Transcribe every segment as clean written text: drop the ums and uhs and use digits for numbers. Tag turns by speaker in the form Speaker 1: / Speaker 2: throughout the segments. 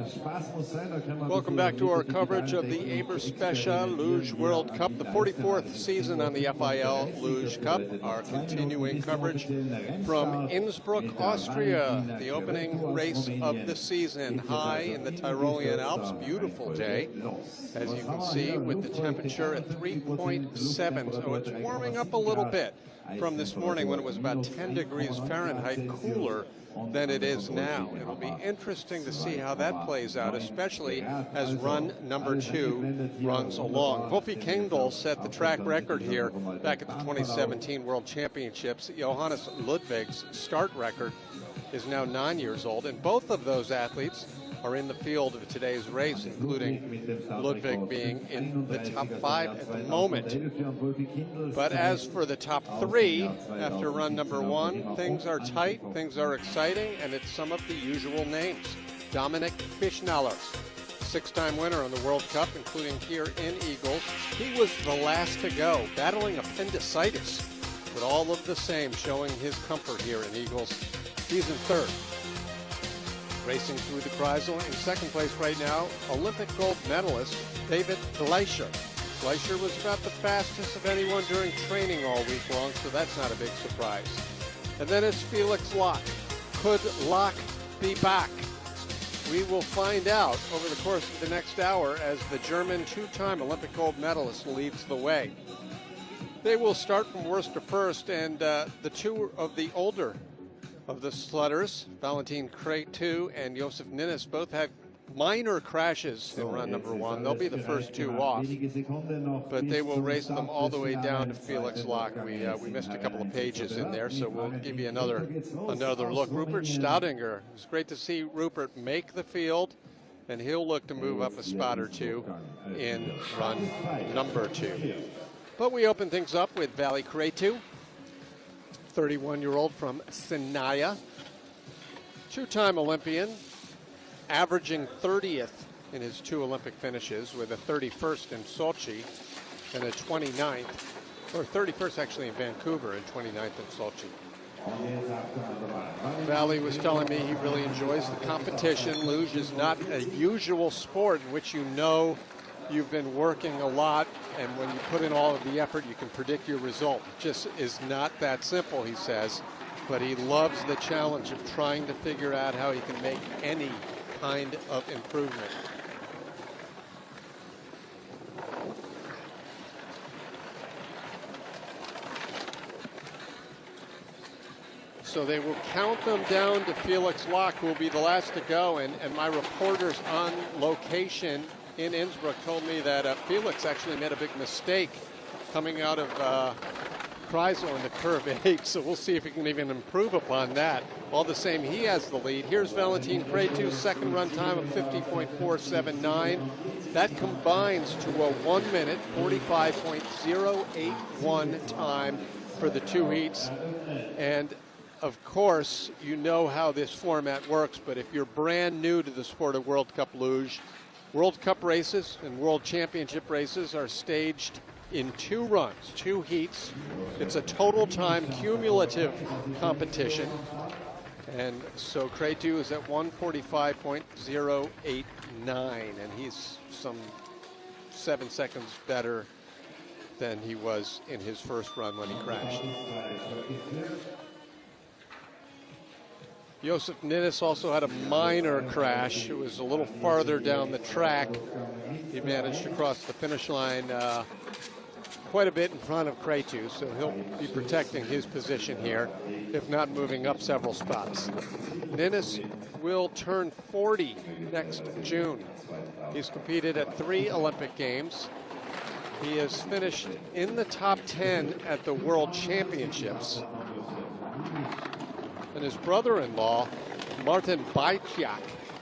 Speaker 1: Welcome back to our coverage of the Eberspecher Luge World Cup, the 44th season on the FIL Luge Cup. Our continuing coverage from Innsbruck, Austria, the opening race of the season, high in the Tyrolean Alps. Beautiful day, as you can see, with the temperature at 3.7, so it's warming up a little bit from this morning when it was about 10 degrees Fahrenheit cooler than it is now. It'll be interesting to see how that plays out, especially as run number 2 runs along. Wolfie Kendall set the track record here back at the 2017 World Championships. Johannes Ludwig's start record is now 9 years old, and both of those athletes are in the field of today's race, including Ludwig being in the top 5 at the moment. But as for the top 3, after run number 1, things are tight, things are exciting, and it's some of the usual names. Dominik Fischnaller, 6-time winner on the World Cup, including here in Eagles. He was the last to go, battling appendicitis, but all of the same, showing his comfort here in Eagles. He's in 3rd. Racing through the Kreisel in 2nd place right now, Olympic gold medalist David Gleicher. Gleicher was about the fastest of anyone during training all week long, so that's not a big surprise. And then it's Felix Lach. Could Lach be back? We will find out over the course of the next hour as the German 2-time Olympic gold medalist leads the way. They will start from worst to first, and the two of the older of the slutters, Valentin Cretu and Josef Ninnis, both had minor crashes in run number 1. They'll be the first 2 off, but they will race them all the way down to Felix Lach. We missed a couple of pages in there, so we'll give you another look. Rupert Staudinger, it's great to see Rupert make the field, and he'll look to move up a spot or 2 in run number 2. But we open things up with Vali Cretu, 31-year-old from Sinaia, 2-time Olympian, averaging 30th in his 2 Olympic finishes, with a 31st in Sochi and a 29th, or 31st actually in Vancouver and 29th in Sochi. Valley was telling me he really enjoys the competition. Luge is not a usual sport in which you know you've been working a lot, and when you put in all of the effort, you can predict your result. It just is not that simple, he says, but he loves the challenge of trying to figure out how he can make any kind of improvement. So they will count them down to Felix Lach, who will be the last to go, and my reporters on location in Innsbruck told me that Felix actually made a big mistake coming out of Kreisel in the curve 8, so we'll see if he can even improve upon that. All the same, he has the lead. Here's Valentin Cretu's second run time of 50.479. That combines to a 1 minute 45.081 time for the 2 heats. And of course, you know how this format works, but if you're brand new to the sport of World Cup Luge, World Cup races and World Championship races are staged in 2 runs, 2 heats. It's a total time cumulative competition. And so Cretu is at 145.089, and he's some 7 seconds better than he was in his first run when he crashed. Josef Ninnis also had a minor crash. It was a little farther down the track. He managed to cross the finish line quite a bit in front of Cretu, so he'll be protecting his position here, if not moving up several spots. Ninnis will turn 40 next June. He's competed at 3 Olympic Games. He has finished in the top 10 at the World Championships. And his brother-in-law, Martin Bajciak,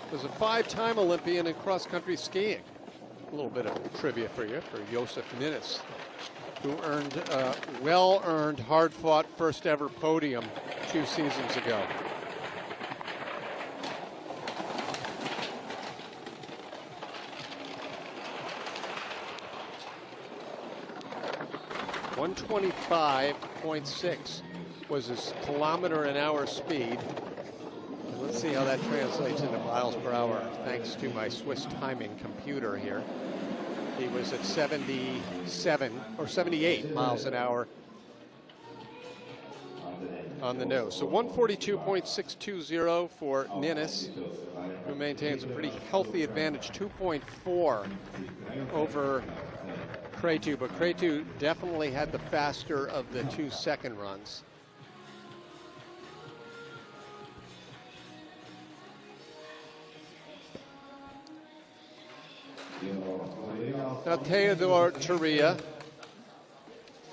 Speaker 1: was a 5-time Olympian in cross-country skiing. A little bit of trivia for you for Josef Ninnis, who earned a well-earned, hard-fought first-ever podium 2 seasons ago. .125.6 was his kilometer-an-hour speed. Let's see how that translates into miles per hour, thanks to my Swiss timing computer here. He was at 77 or 78 miles an hour on the nose. So 142.620 for Ninnis, who maintains a pretty healthy advantage, 2.4 over Cretu, but Cretu definitely had the faster of the 2 second runs. Now Theodor Turia,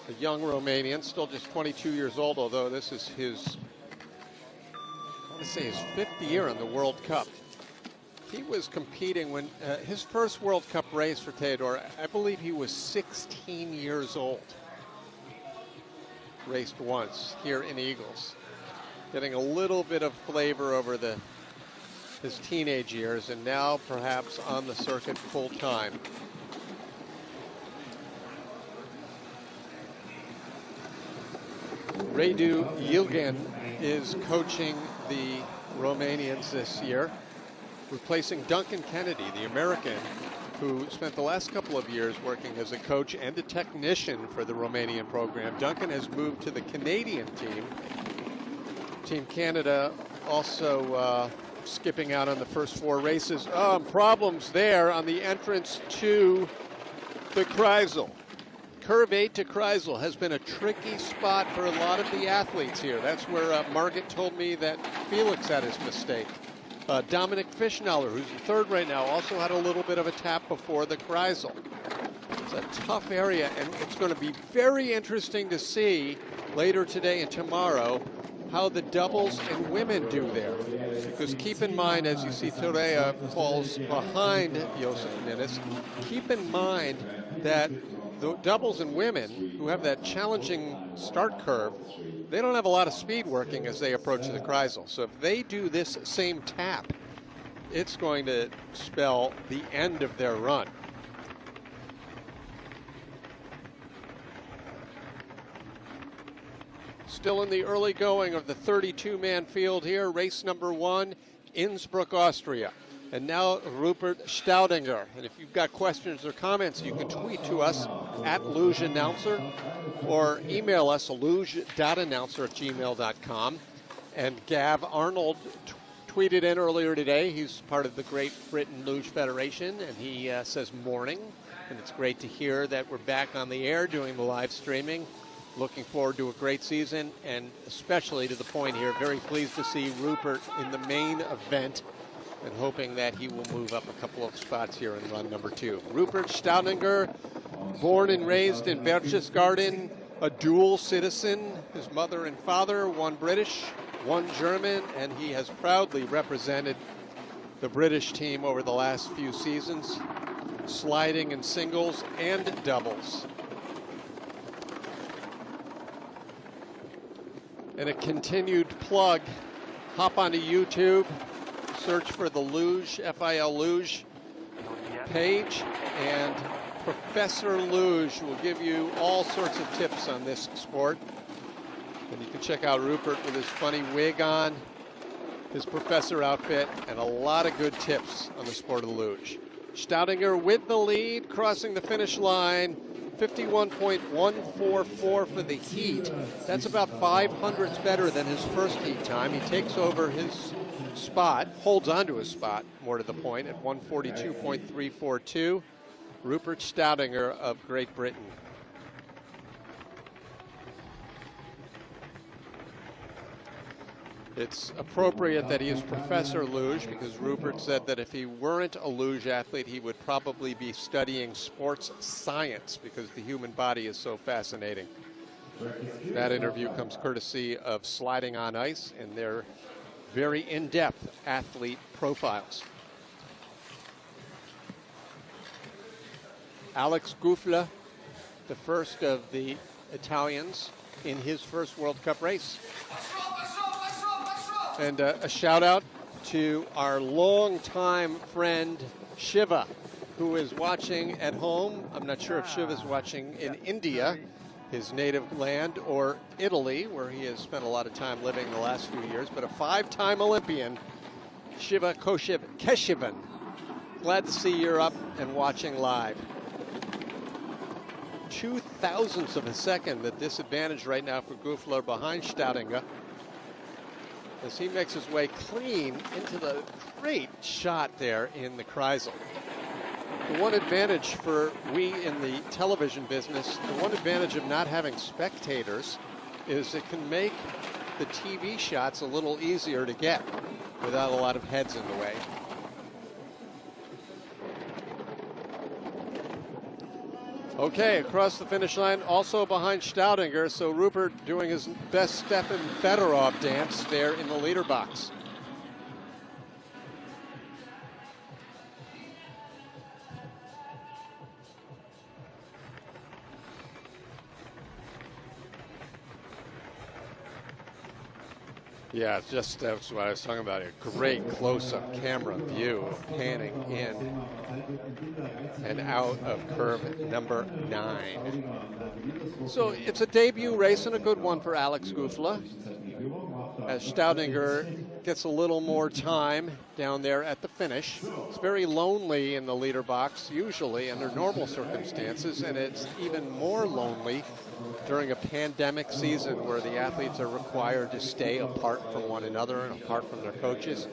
Speaker 1: a young Romanian, still just 22 years old, although this is his, I want to say his 5th year in the World Cup. He was competing when his first World Cup race for Theodor, I believe he was 16 years old. Raced once here in Eagles. Getting a little bit of flavor over his teenage years, and now perhaps on the circuit full time. Radu Yilgan is coaching the Romanians this year, replacing Duncan Kennedy, the American, who spent the last couple of years working as a coach and a technician for the Romanian program. Duncan has moved to the Canadian team. Team Canada also skipping out on the first 4 races. Problems there on the entrance to the Kreisel. Curve 8 to Kreisel has been a tricky spot for a lot of the athletes here. That's where Margit told me that Felix had his mistake. Dominic Fischnaller, who's in 3rd right now, also had a little bit of a tap before the Kreisel. It's a tough area, and it's going to be very interesting to see later today and tomorrow how the doubles and women do there. Because keep in mind, as you see, Torea falls behind Josef Ninnis. Keep in mind that the doubles and women, who have that challenging start curve, they don't have a lot of speed working as they approach the Kreisel. So if they do this same tap, it's going to spell the end of their run. Still in the early going of the 32-man field here, race number 1, Innsbruck, Austria. And now Rupert Staudinger. And if you've got questions or comments, you can tweet to us at Luge Announcer or email us luge.announcer@gmail.com. And Gav Arnold tweeted in earlier today. He's part of the Great Britain Luge Federation, and he says morning. And it's great to hear that we're back on the air doing the live streaming. Looking forward to a great season, and especially to the point here, very pleased to see Rupert in the main event, and hoping that he will move up a couple of spots here in run number 2. Rupert Staudinger, born and raised in Berchtesgaden, a dual citizen. His mother and father, one British, one German, and he has proudly represented the British team over the last few seasons, sliding in singles and doubles. And a continued plug, hop onto YouTube, search for the Luge, FIL Luge page, and Professor Luge will give you all sorts of tips on this sport. And you can check out Rupert with his funny wig on, his professor outfit, and a lot of good tips on the sport of the luge. Staudinger with the lead, crossing the finish line. 51.144 for the heat. That's about 500ths better than his first heat time. He takes over his spot, holds onto his spot, more to the point, at 142.342. Rupert Staudinger of Great Britain. It's appropriate that he is Professor Luge, because Rupert said that if he weren't a luge athlete, he would probably be studying sports science, because the human body is so fascinating. That interview comes courtesy of Sliding on Ice and their very in-depth athlete profiles. Alex Gufla, the first of the Italians in his first World Cup race. And a shout out to our longtime friend Shiva, who is watching at home. I'm not sure if Shiva is watching in India, his native land, or Italy, where he has spent a lot of time living the last few years, but a 5-time Olympian Shiva Keshivan. Glad to see you're up and watching live. 0.02 of a second, the disadvantage right now for Gufler behind Staudinger, as he makes his way clean into the great shot there in the Kreisel. The one advantage for we in the television business, the one advantage of not having spectators is it can make the TV shots a little easier to get without a lot of heads in the way. Okay, across the finish line, also behind Staudinger, so Rupert doing his best Stefan Fedorov dance there in the leader box. Yeah, just that's what I was talking about. A great close-up camera view panning in and out of curve number 9. So it's a debut race and a good one for Alex Gufler, as Staudinger gets a little more time down there at the finish. It's very lonely in the leader box usually under normal circumstances, and it's even more lonely during a pandemic season where the athletes are required to stay apart from one another and apart from their coaches.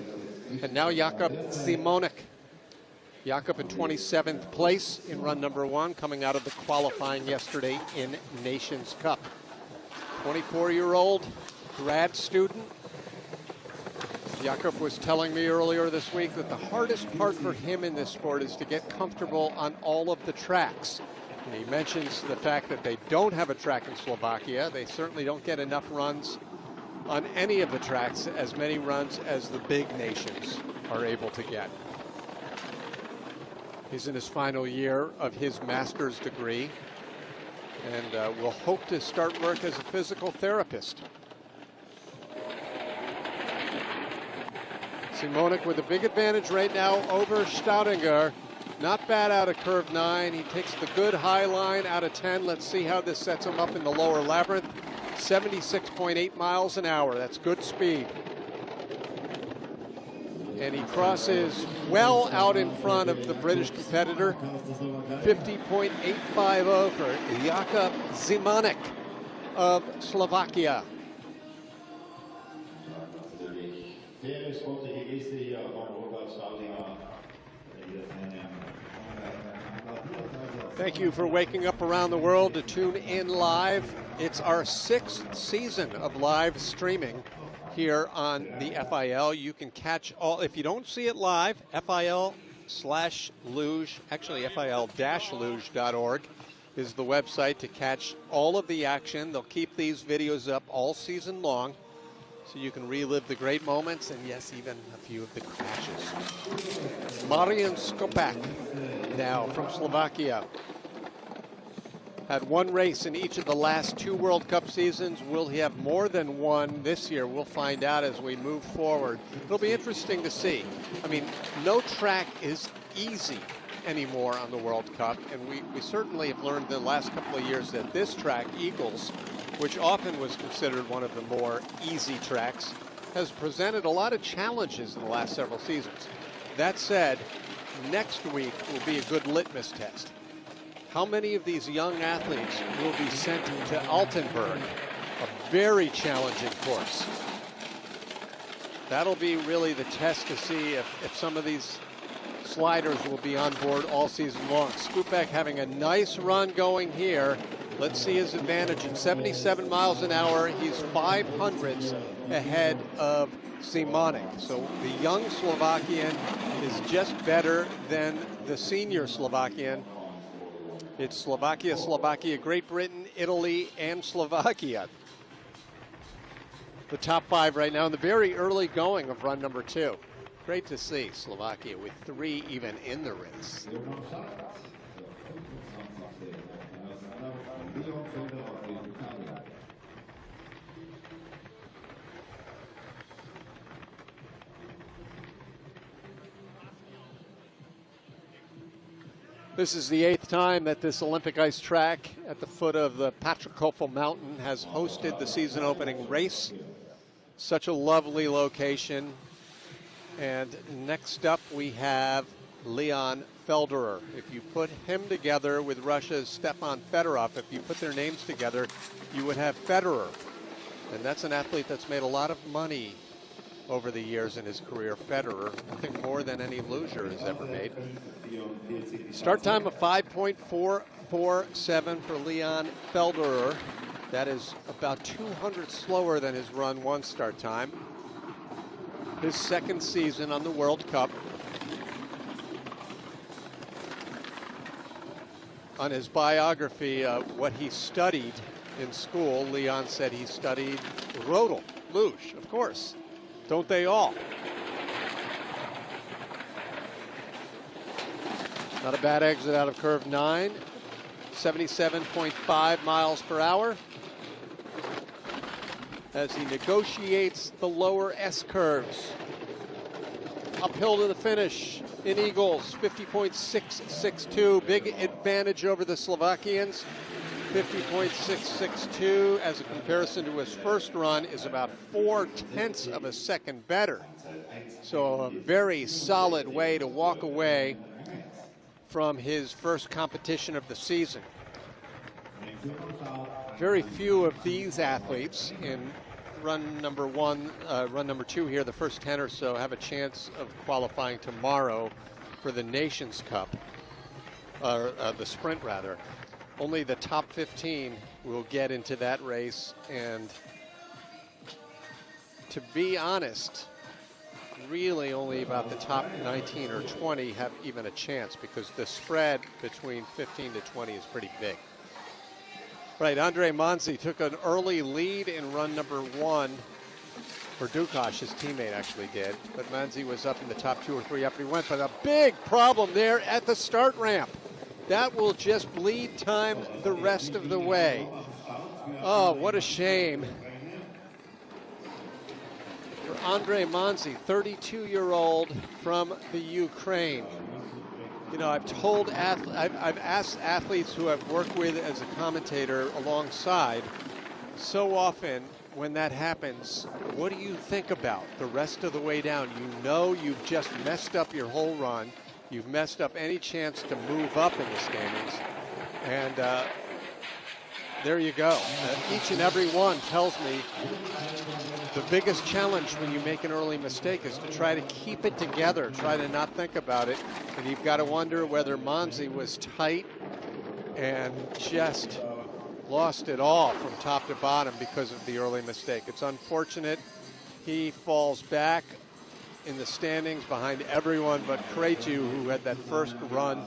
Speaker 1: And now Jakob Simonek. Jakob in 27th place in run number 1, coming out of the qualifying yesterday in Nations Cup. 24-year-old grad student. Jakob was telling me earlier this week that the hardest part for him in this sport is to get comfortable on all of the tracks. And he mentions the fact that they don't have a track in Slovakia. They certainly don't get enough runs on any of the tracks, as many runs as the big nations are able to get. He's in his final year of his master's degree and will hope to start work as a physical therapist. Simonek with a big advantage right now over Staudinger. Not bad out of curve 9. He takes the good high line out of 10. Let's see how this sets him up in the lower labyrinth. 76.8 miles an hour. That's good speed. And he crosses well out in front of the British competitor. 50.850 for Jakob Simonek of Slovakia. Thank you for waking up around the world to tune in live. It's our 6th season of live streaming here on the FIL. You can catch all, if you don't see it live, FIL/Luge, actually FIL-Luge.org is the website to catch all of the action. They'll keep these videos up all season long, so you can relive the great moments and, yes, even a few of the crashes. Marian Skopak now from Slovakia. Had one race in each of the last 2 World Cup seasons. Will he have more than one this year? We'll find out as we move forward. It'll be interesting to see. I mean, no track is easy anymore on the World Cup, and we certainly have learned the last couple of years that this track, Eagles, which often was considered one of the more easy tracks, has presented a lot of challenges in the last several seasons. That said, next week will be a good litmus test. How many of these young athletes will be sent to Altenburg, a very challenging course? That'll be really the test to see if some of these sliders will be on board all season long. Skupek having a nice run going here. Let's see his advantage at 77 miles an hour. He's 500ths ahead of Simonek. So the young Slovakian is just better than the senior Slovakian. It's Slovakia, Great Britain, Italy, and Slovakia. The top 5 right now in the very early going of run number 2. Great to see Slovakia with 3 even in the race. This is the 8th time that this Olympic ice track at the foot of the Patrickhoffel Mountain has hosted the season opening race. Such a lovely location. And next up we have Leon Felderer. If you put him together with Russia's Stepan Fedorov, if you put their names together, you would have Federer. And that's an athlete that's made a lot of money over the years in his career. Federer, I think more than any loser has ever made. Start time of 5.447 for Leon Felderer. That is about 200 slower than his run one start time. His second season on the World Cup. On his biography, what he studied in school, Leon said he studied Rodel, Luge, of course. Don't they all? Not a bad exit out of curve 9. 77.5 miles per hour. As he negotiates the lower S curves. Uphill to the finish in Eagles, 50.662. Big advantage over the Slovakians. 50.662 as a comparison to his first run is about 0.4 of a second better. So a very solid way to walk away from his first competition of the season. Very few of these athletes in run number 1, run number 2 here, the first 10 or so, have a chance of qualifying tomorrow for the Nations Cup, or the sprint rather. Only the top 15 will get into that race, and to be honest, really only about the top 19 or 20 have even a chance, because the spread between 15 to 20 is pretty big. Right, Andre Manzi took an early lead in run number 1, or Dukash, his teammate, actually did, but Manzi was up in the top 2 or 3 after he went, but a big problem there at the start ramp. That will just bleed time the rest of the way. Oh, what a shame for Andre Manzi, 32-year-old from the Ukraine. You know, I've asked athletes who I've worked with as a commentator alongside, so often when that happens, what do you think about the rest of the way down? You know you've just messed up your whole run. You've messed up any chance to move up in the standings. And there you go. Each and every one tells me the biggest challenge when you make an early mistake is to try to keep it together, try to not think about it. And you've got to wonder whether Manzi was tight and just lost it all from top to bottom because of the early mistake. It's unfortunate. He falls back in the standings behind everyone but Cretu, who had that first run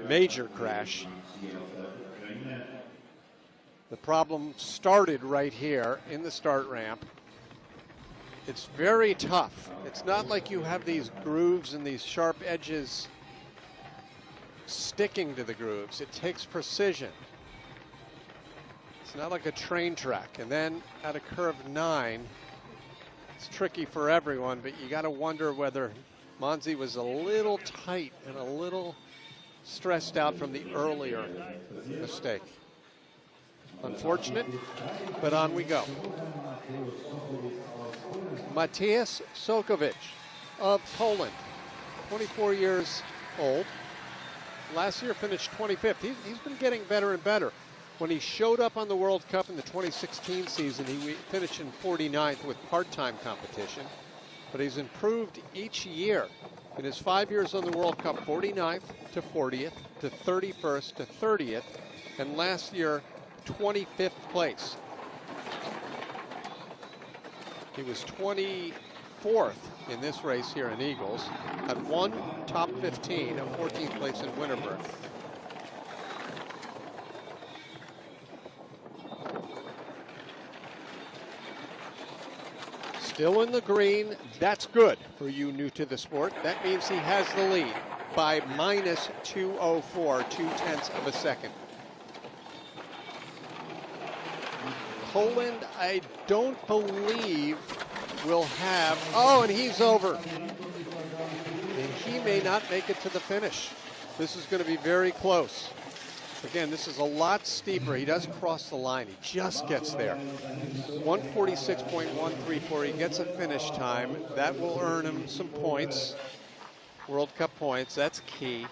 Speaker 1: major crash. The problem started right here in the start ramp. It's very tough. It's not like you have these grooves and these sharp edges sticking to the grooves. It takes precision. It's not like a train track. And then at a curve 9, it's tricky for everyone, but you got to wonder whether Manzi was a little tight and a little stressed out from the earlier mistake. Unfortunate, but on we go. Matthias Sokovic of Poland, 24 years old. Last year finished 25th. He's been getting better and better. When he showed up on the World Cup in the 2016 season, he finished in 49th with part-time competition, but he's improved each year. In his 5 years on the World Cup, 49th to 40th to 31st to 30th, and last year, 25th place. He was 24th in this race here in Eagles, had one top 15, a 14th place in Winterberg. Still in the green. That's good for you new to the sport. That means he has the lead by minus 204, 0.2 of a second. Poland, I don't believe, will have, oh, and he's over. And he may not make it to the finish. This is going to be very close. Again, this is a lot steeper. He does cross the line. He just gets there. 146.134. He gets a finish time. That will earn him some points. World Cup points. That's key.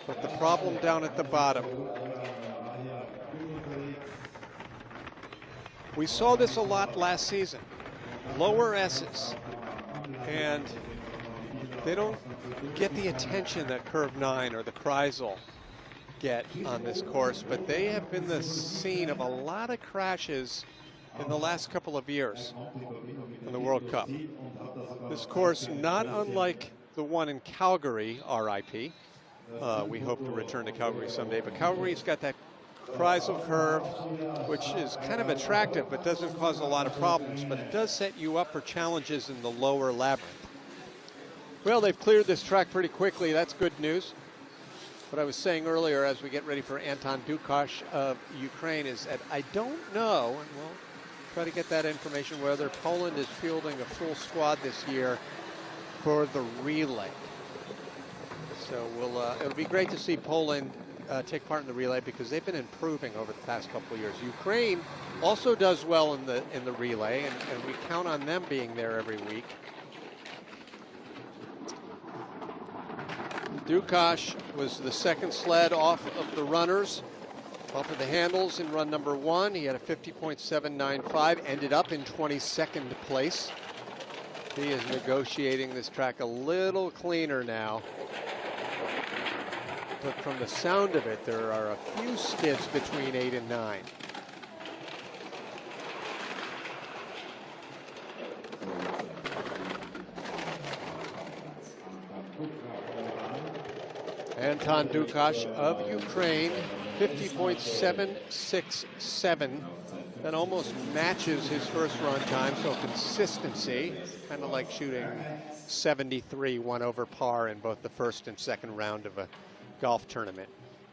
Speaker 1: But the problem down at the bottom. We saw this a lot last season. Lower S's. And they don't get the attention that Curve 9 or the Kreisel get on this course, but they have been the scene of a lot of crashes in the last couple of years in the World Cup. This course, not unlike the one in Calgary, RIP. We hope to return to Calgary someday, but Calgary's got that Kreisel curve, which is kind of attractive, but doesn't cause a lot of problems, but it does set you up for challenges in the lower labyrinth. Well, they've cleared this track pretty quickly. That's good news. What I was saying earlier as we get ready for Anton Dukash of Ukraine is that I don't know, and we'll try to get that information, whether Poland is fielding a full squad this year for the relay. So it'll be great to see Poland take part in the relay because they've been improving over the past couple of years. Ukraine also does well in the relay, and we count on them being there every week. Dukash was the second sled off of the runners, off of the handles in run number 1. He had a 50.795, ended up in 22nd place. He is negotiating this track a little cleaner now. But from the sound of it, there are a few skids between 8 and 9. Anton Dukash of Ukraine, 50.767. That almost matches his first run time, so consistency, kind of like shooting 73, 1 over par in both the first and second round of a golf tournament.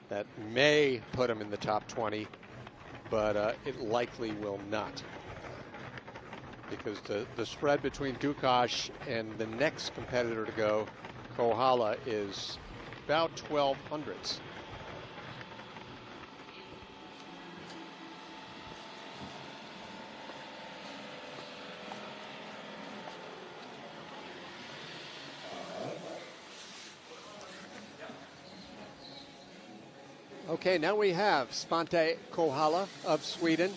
Speaker 1: That may put him in the top 20, but it likely will not. Because the spread between Dukash and the next competitor to go, Kohala, is about 1200s. Okay, now we have Svante Kohala of Sweden.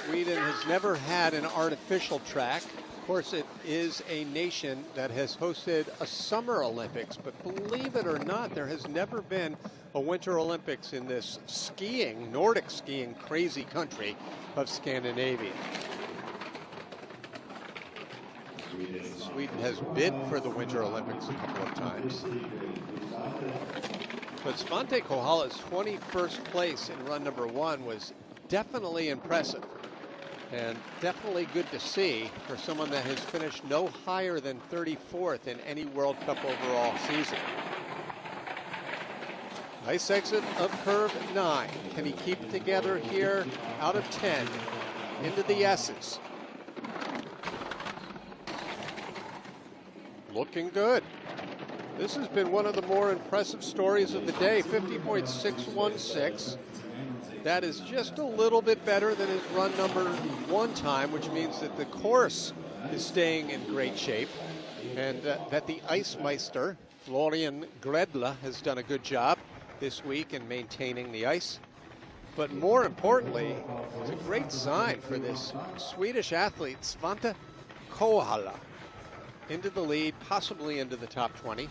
Speaker 1: Sweden has never had an artificial track. Of course, it is a nation that has hosted a Summer Olympics, but believe it or not, there has never been a Winter Olympics in this skiing, Nordic skiing, crazy country of Scandinavia. Sweden has bid for the Winter Olympics a couple of times. But Svante Kohala's 21st place in run number 1 was definitely impressive. And definitely good to see for someone that has finished no higher than 34th in any World Cup overall season. Nice exit of curve 9. Can he keep it together here out of 10 into the S's? Looking good. This has been one of the more impressive stories of the day, 50.616. That is just a little bit better than his run number 1 time, which means that the course is staying in great shape, and that the ice meister, Florian Gredla, has done a good job this week in maintaining the ice. But more importantly, it's a great sign for this Swedish athlete, Svante Kohala, into the lead, possibly into the top 20.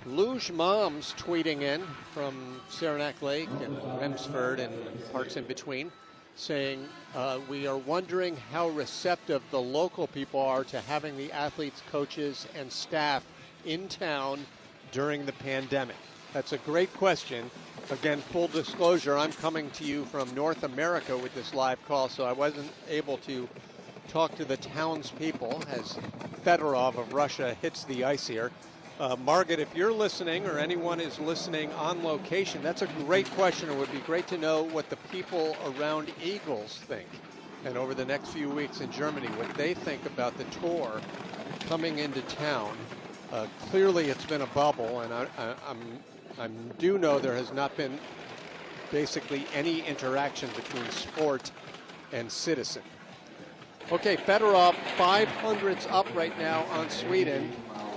Speaker 1: Luge moms tweeting in from Saranac Lake and Remsford and parts in between, saying, we are wondering how receptive the local people are to having the athletes, coaches, and staff in town during the pandemic. That's a great question. Again, full disclosure, I'm coming to you from North America with this live call, so I wasn't able to talk to the townspeople as Fedorov of Russia hits the ice here. Margaret, if you're listening or anyone is listening on location, that's a great question. It would be great to know what the people around Eagles think. And over the next few weeks in Germany, what they think about the tour coming into town. Clearly it's been a bubble, and I'm I do know there has not been basically any interaction between sport and citizen. Okay, Fedorov 500ths up right now on Sweden,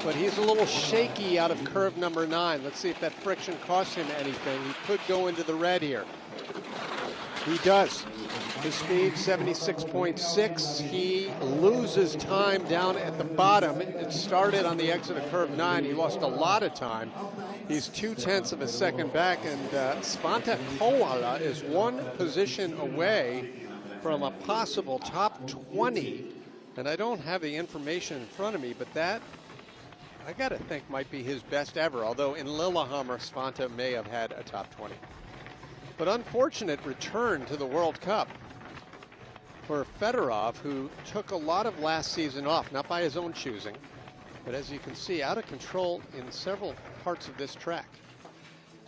Speaker 1: but he's a little shaky out of curve number 9. Let's see if that friction costs him anything. He could go into the red here. He does. His speed 76.6. He loses time down at the bottom. It started on the exit of curve 9. He lost a lot of time. He's 0.2 of a second back, and Svante Koala is 1 position away from a possible top 20. And I don't have the information in front of me, but that, I gotta think, might be his best ever, although in Lillehammer, Svante may have had a top 20. But unfortunate return to the World Cup for Fedorov, who took a lot of last season off, not by his own choosing, but as you can see, out of control in several parts of this track.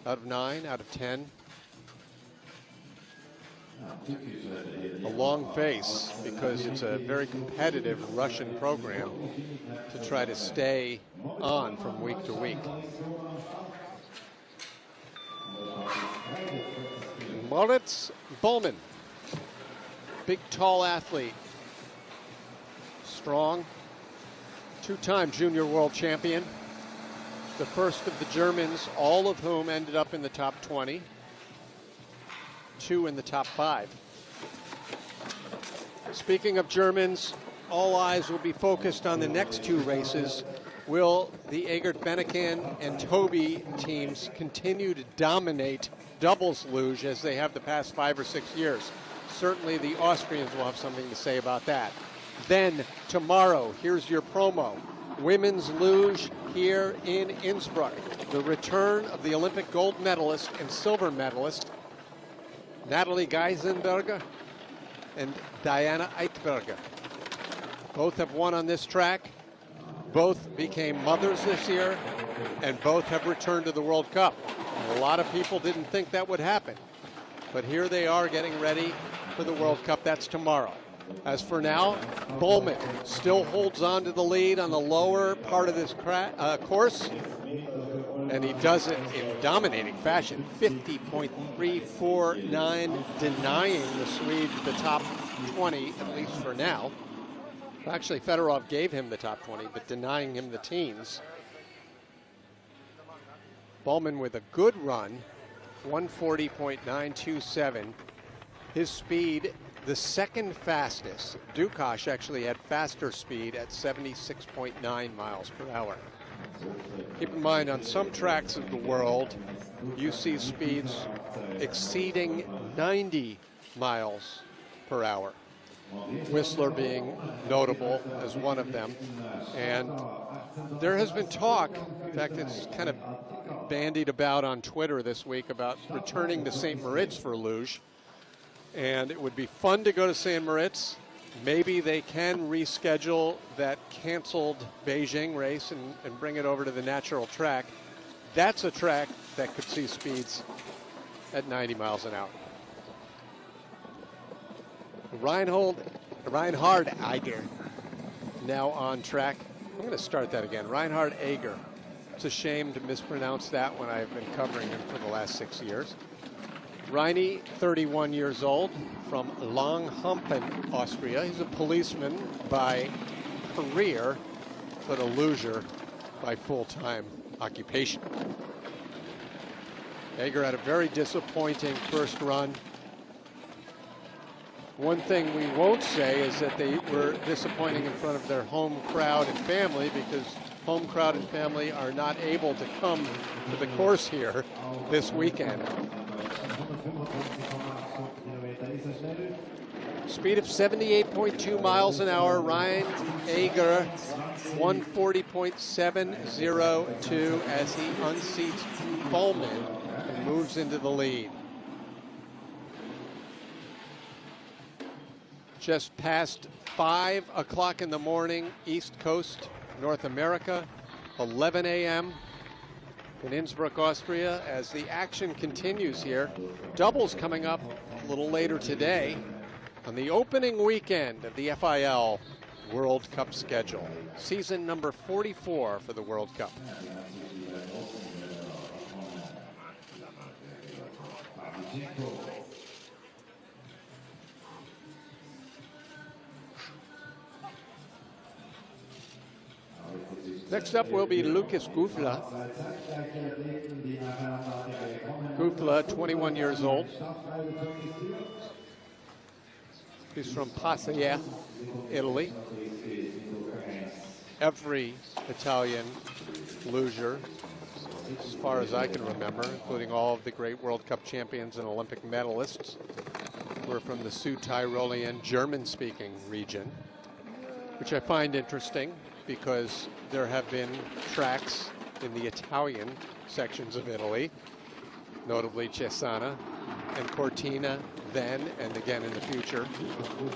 Speaker 1: Out of 9, out of 10. A long face, because it's a very competitive Russian program to try to stay on from week to week. Moritz Böllmann, big tall athlete, strong, 2-time junior world champion, the first of the Germans, all of whom ended up in the top 20, 2 in the top 5. Speaking of Germans, all eyes will be focused on the next 2 races. Will the Egert Bennekan and Toby teams continue to dominate doubles luge as they have the past 5 or 6 years? Certainly the Austrians will have something to say about that. Then tomorrow, here's your promo. Women's luge here in Innsbruck. The return of the Olympic gold medalist and silver medalist, Natalie Geisenberger and Diana Eitberger. Both have won on this track. Both became mothers this year, and both have returned to the World Cup. A lot of people didn't think that would happen, but here they are getting ready for the World Cup. That's tomorrow. As for now, Böllmann still holds on to the lead on the lower part of this course, and he does it in dominating fashion. 50.349, denying the Swede the top 20, at least for now. Actually, Fedorov gave him the top 20, but denying him the teens. Böllmann with a good run, 140.927. His speed, the second fastest. Dukash actually had faster speed at 76.9 miles per hour. Keep in mind, on some tracks of the world, you see speeds exceeding 90 miles per hour. Whistler being notable as one of them. And there has been talk, in fact, it's kind of bandied about on Twitter this week about returning to St. Moritz for luge. And it would be fun to go to St. Moritz. Maybe they can reschedule that canceled Beijing race and bring it over to the natural track. That's a track that could see speeds at 90 miles an hour. Reinhard Eiger now on track. I'm going to start that again. Reinhard Eiger. It's a shame to mispronounce that when I've been covering him for the last 6 years. Reini, 31 years old, from Langhumpen, Austria. He's a policeman by career, but a luger by full-time occupation. Eiger had a very disappointing first run. One thing we won't say is that they were disappointing in front of their home crowd and family, because home crowd and family are not able to come to the course here this weekend. Speed of 78.2 miles an hour. Ryan Eiger, 140.702 as he unseats Böllmann and moves into the lead. Just past 5 o'clock in the morning, East Coast, North America, 11 a.m. in Innsbruck, Austria, as the action continues here. Doubles coming up a little later today on the opening weekend of the FIL World Cup schedule. Season number 44 for the World Cup. Next up will be Lucas Gufla. Gufla, 21 years old. He's from Passaia, Italy. Every Italian luger, as far as I can remember, including all of the great World Cup champions and Olympic medalists, were from the Südtyrolean German-speaking region, which I find interesting because there have been tracks in the Italian sections of Italy, notably Cesana and Cortina then and again in the future.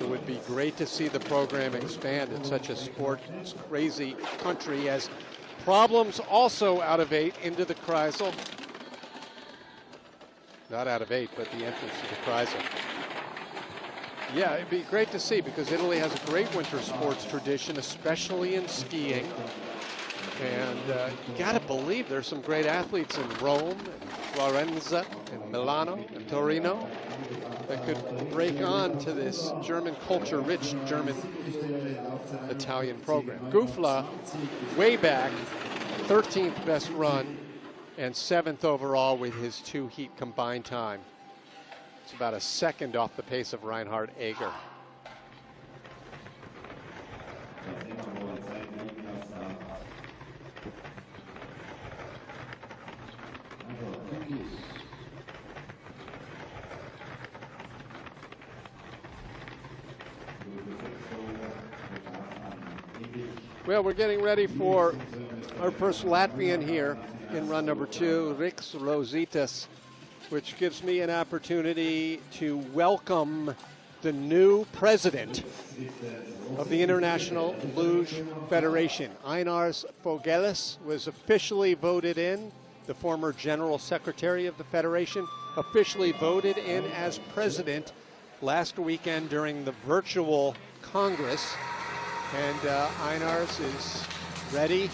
Speaker 1: It would be great to see the program expand in such a sports crazy country, as problems also out of 8 into the Kreisel. Not out of 8, but the entrance to the Kreisel. Yeah, it'd be great to see because Italy has a great winter sports tradition, especially in skiing. And you got to believe there's some great athletes in Rome, and Florence, and Milano, and Torino that could break on to this German culture-rich German-Italian program. Gufla, way back, 13th best run and 7th overall with his 2-heat combined time. It's about a second off the pace of Reinhard Eger. Well, we're getting ready for our first Latvian here in run number 2, Riks Rositas, which gives me an opportunity to welcome the new president of the International Luge Federation. Einars Fogelis was officially voted in, the former general secretary of the federation, officially voted in as president last weekend during the virtual Congress. And Einars is ready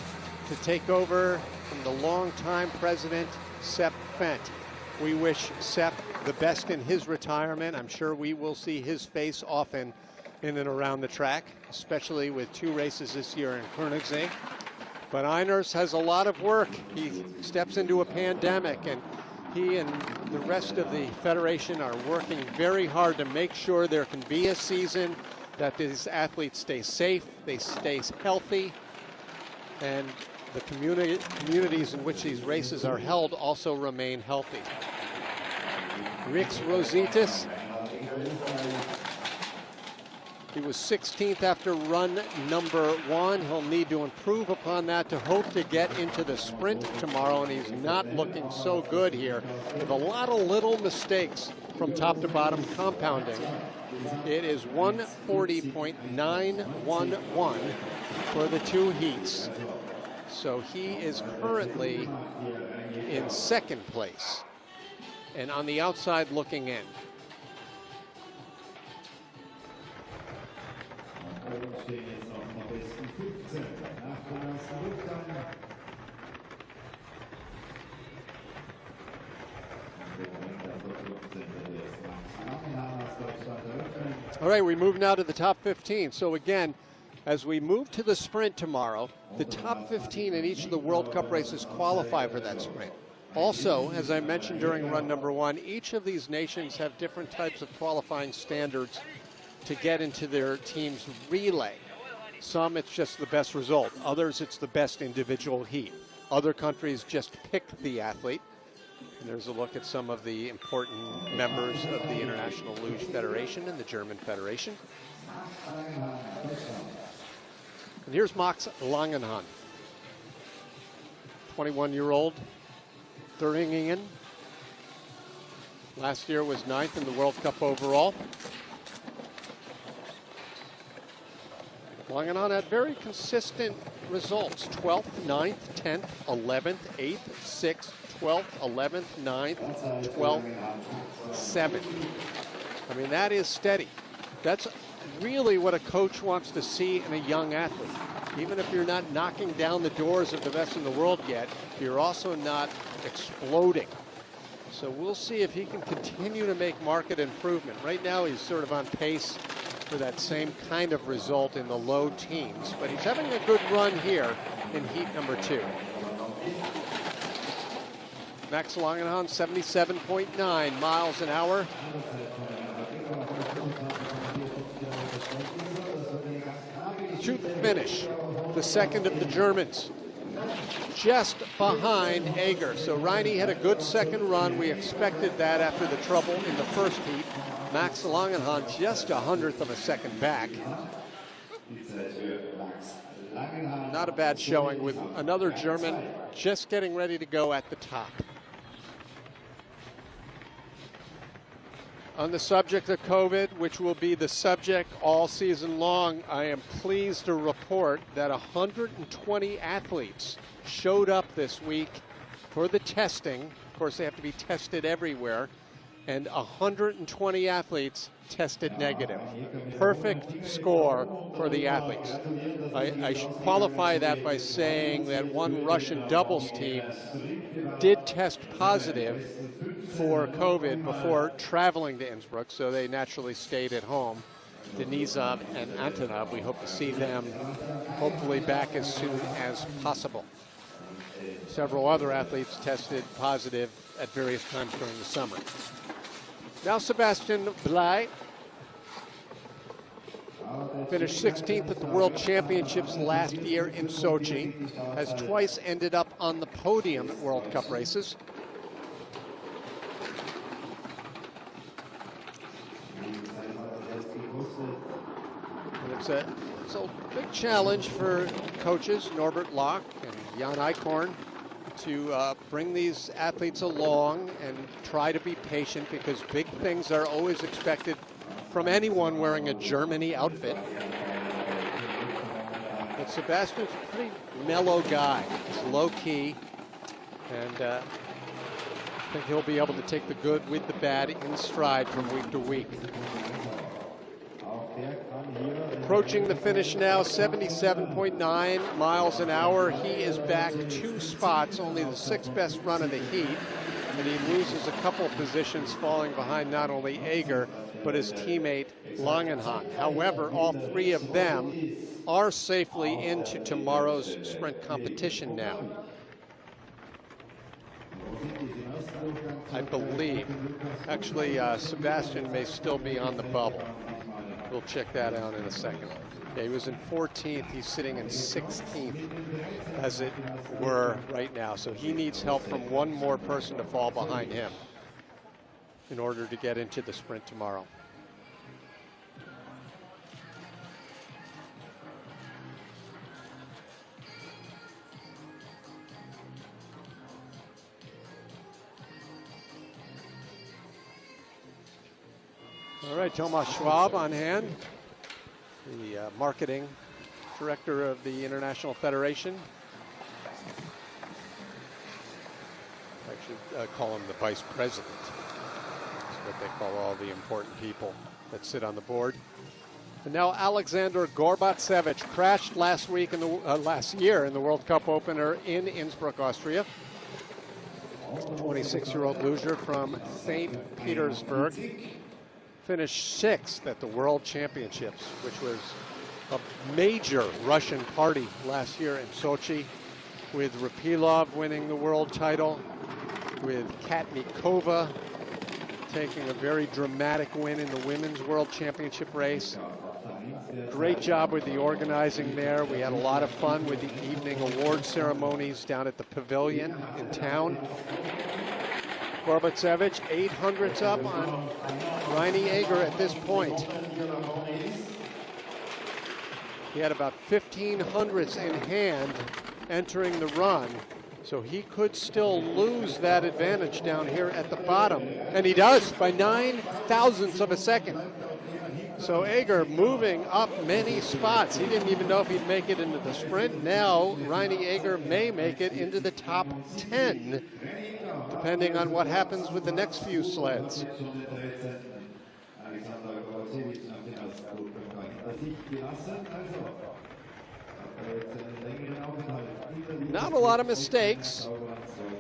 Speaker 1: to take over from the longtime president, Sepp Fendt. We wish Sepp the best in his retirement. I'm sure we will see his face often in and around the track, especially with 2 races this year in Koenigsegg. But Einars has a lot of work. He steps into a pandemic, and he and the rest of the federation are working very hard to make sure there can be a season, that these athletes stay safe, they stay healthy, and the communities in which these races are held also remain healthy. Riks Rositas, he was 16th after run number 1. He'll need to improve upon that to hope to get into the sprint tomorrow, and he's not looking so good here, with a lot of little mistakes from top to bottom compounding. It is 140.911 for the 2 heats. So he is currently in 2nd place and on the outside looking in. All right, we move now to the top 15. So again, as we move to the sprint tomorrow, the top 15 in each of the World Cup races qualify for that sprint. Also, as I mentioned during run number 1, each of these nations have different types of qualifying standards to get into their team's relay. Some, it's just the best result. Others, it's the best individual heat. Other countries just pick the athlete. And there's a look at some of the important members of the International Luge Federation and the German Federation. And here's Max Langenhahn, 21-year-old Thuringen. Last year was 9th in the World Cup overall. Langenhahn had very consistent results: 12th, 9th, 10th, 11th, 8th, 6th, 12th, 11th, 9th, 12th, 7th. I mean, that is steady. That's really what a coach wants to see in a young athlete. Even if you're not knocking down the doors of the best in the world yet, you're also not exploding. So we'll see if he can continue to make market improvement. Right now he's sort of on pace for that same kind of result in the low teens, but he's having a good run here in heat number 2. Max Langenhahn, 77.9 miles an hour. To the finish, the second of the Germans, just behind Ager. So Reine had a good second run. We expected that after the trouble in the first heat. Max Langenhahn just 100th of a second back. Not a bad showing with another German just getting ready to go at the top. On the subject of COVID, which will be the subject all season long, I am pleased to report that 120 athletes showed up this week for the testing. Of course, they have to be tested everywhere. And 120 athletes tested negative. Perfect score for the athletes. I should qualify that by saying that one Russian doubles team did test positive for COVID before traveling to Innsbruck, so they naturally stayed at home. Denisov and Antonov, we hope to see them hopefully back as soon as possible. Several other athletes tested positive at various times during the summer. Now Sebastian Blei finished 16th at the World Championships last year in Sochi, has twice ended up on the podium at World Cup races. And it's a big challenge for coaches Norbert Locke and Jan Eichhorn to bring these athletes along and try to be patient, because big things are always expected from anyone wearing a Germany outfit. But Sebastian's a pretty mellow guy. He's low key, and I think he'll be able to take the good with the bad in stride from week to week. Approaching the finish now, 77.9 miles an hour. He is back 2 spots, only the 6th best run of the heat, and he loses a couple positions, falling behind not only Ager, but his teammate Langenhahn. However, all 3 of them are safely into tomorrow's sprint competition now. I believe, actually, Sebastian may still be on the bubble. We'll check that out in a second. Yeah, he was in 14th. He's sitting in 16th, as it were, right now. So he needs help from one more person to fall behind him in order to get into the sprint tomorrow. All right, Thomas Schwab on hand, the marketing director of the International Federation. I should call him the vice president. That's what they call all the important people that sit on the board. And now Alexander Gorbatsevich crashed last week in the last year in the World Cup opener in Innsbruck, Austria. 26-year-old Luge from St. Petersburg finished 6th at the World Championships, which was a major Russian party last year in Sochi, with Rapilov winning the world title, with Katnikova taking a very dramatic win in the Women's World Championship race. Great job with the organizing there. We had a lot of fun with the evening award ceremonies down at the pavilion in town. Gorbatsevich, 800s up on Reine Ager at this point. He had about 1500s in hand entering the run, so he could still lose that advantage down here at the bottom. And he does, by 9 thousandths of a second. So Ager moving up many spots. He didn't even know if he'd make it into the sprint. Now Reine Ager may make it into the top 10, depending on what happens with the next few sleds. Not a lot of mistakes.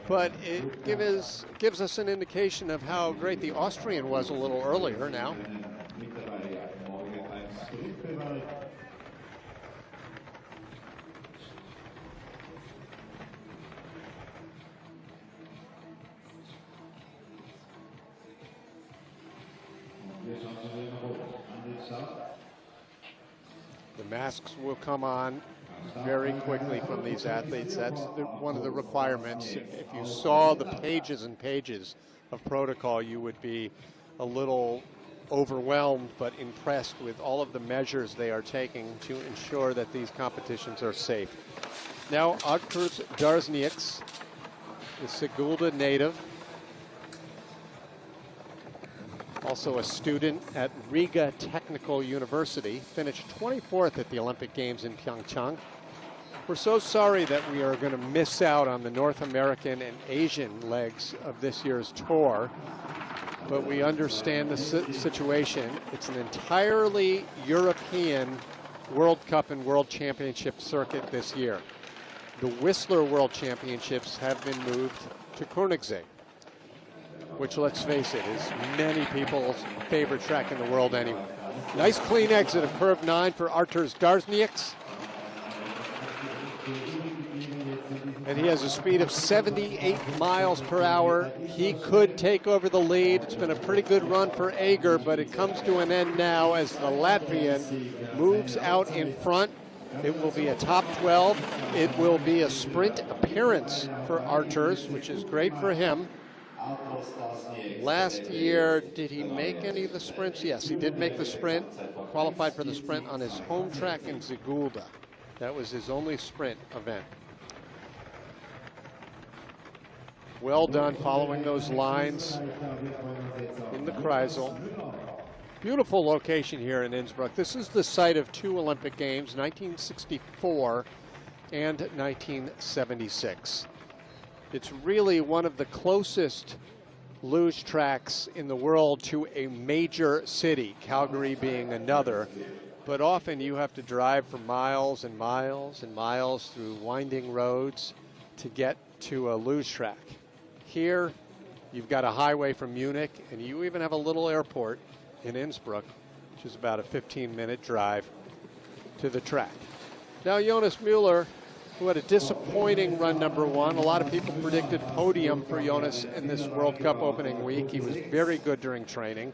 Speaker 1: but it gives us an indication of how great the Austrian was a little earlier now. The masks will come on very quickly from these athletes. That's one of the requirements. If you saw the pages and pages of protocol, you would be a little overwhelmed but impressed with all of the measures they are taking to ensure that these competitions are safe. Now, Arturs Darznieks, the Sigulda native, also a student at Riga Technical University, finished 24th at the Olympic Games in Pyeongchang. We're so sorry that we are going to miss out on the North American and Asian legs of this year's tour, but we understand the situation. It's an entirely European World Cup and World Championship circuit this year. The Whistler World Championships have been moved to Koenigsegg, which, let's face it, is many people's favorite track in the world anyway. Nice clean exit of curve 9 for Arturs Darznieks. And he has a speed of 78 miles per hour. He could take over the lead. It's been a pretty good run for Ager, but it comes to an end now as the Latvian moves out in front. It will be a top 12. It will be a sprint appearance for Arturs, which is great for him. Last year, did he make any of the sprints? Yes, he did make the sprint, qualified for the sprint on his home track in Sigulda. That was his only sprint event. Well done following those lines in the Kreisel. Beautiful location here in Innsbruck. This is the site of two Olympic Games, 1964 and 1976. It's really one of the closest luge tracks in the world to a major city, Calgary being another. But often you have to drive for miles and miles and miles through winding roads to get to a luge track. Here, you've got a highway from Munich, and you even have a little airport in Innsbruck, which is about a 15-minute drive to the track. Now, Jonas Müller, who had a disappointing run number 1. A lot of people predicted podium for Jonas in this World Cup opening week. He was very good during training.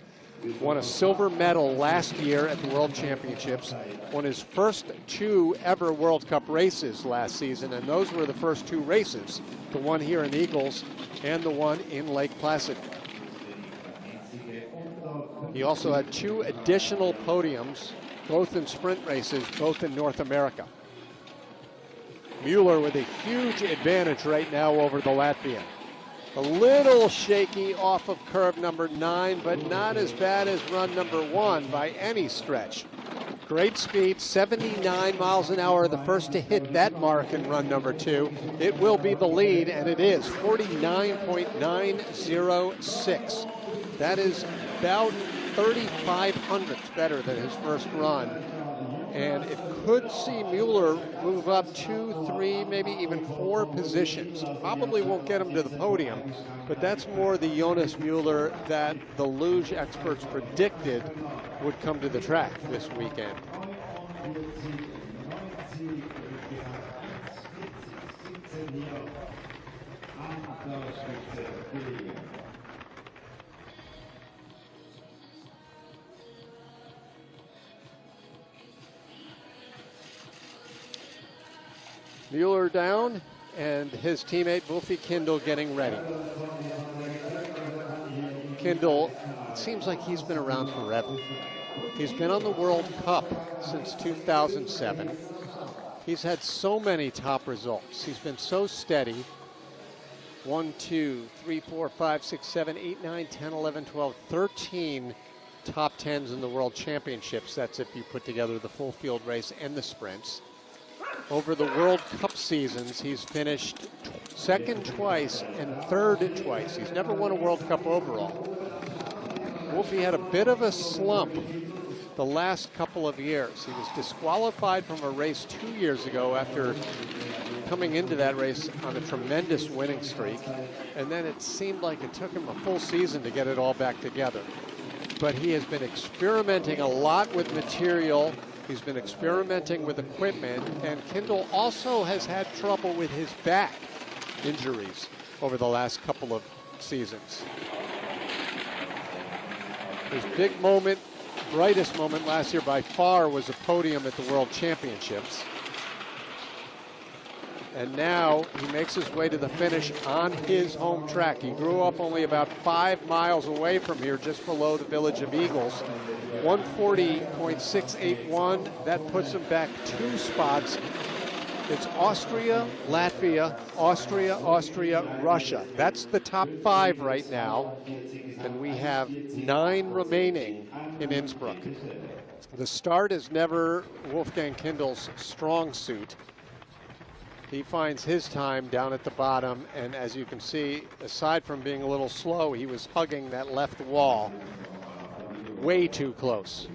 Speaker 1: Won a silver medal last year at the World Championships. Won his first 2 ever World Cup races last season, and those were the first 2 races. The one here in Eagles and the one in Lake Placid. He also had 2 additional podiums, both in sprint races, both in North America. Müller with a huge advantage right now over the Latvian. A little shaky off of curve number 9, but not as bad as run number 1 by any stretch. Great speed, 79 miles an hour, the first to hit that mark in run number 2. It will be the lead, and it is 49.906. That is about 35 hundredths better than his first run. And it could see Müller move up 2, 3, maybe even 4 positions. Probably won't get him to the podium, but that's more the Jonas Müller that the luge experts predicted would come to the track this weekend. Müller down, and his teammate Wolfie Kindle getting ready. Kindle, it seems like he's been around forever. He's been on the World Cup since 2007. He's had so many top results. He's been so steady. 1, 2, 3, 4, 5, 6, 7, 8, 9, 10, 11, 12, 13 top 10s in the World Championships. That's if you put together the full field race and the sprints. Over the World Cup seasons, he's finished second twice and third twice. He's never won a World Cup overall. Wolfie had a bit of a slump the last couple of years. He was disqualified from a race 2 years ago after coming into that race on a tremendous winning streak, and then it seemed like it took him a full season to get it all back together. But he has been experimenting a lot with material. He's been experimenting with equipment, and Kindle also has had trouble with his back injuries over the last couple of seasons. His big moment, brightest moment last year by far was a podium at the World Championships. And now he makes his way to the finish on his home track. He grew up only about 5 miles away from here, just below the village of Eagles. 140.681, that puts him back 2 spots. It's Austria, Latvia, Austria, Russia. That's the top 5 right now. And we have 9 remaining in Innsbruck. The start is never Wolfgang Kindl's strong suit. He finds his time down at the bottom, and as you can see, aside from being a little slow, he was hugging that left wall way too close,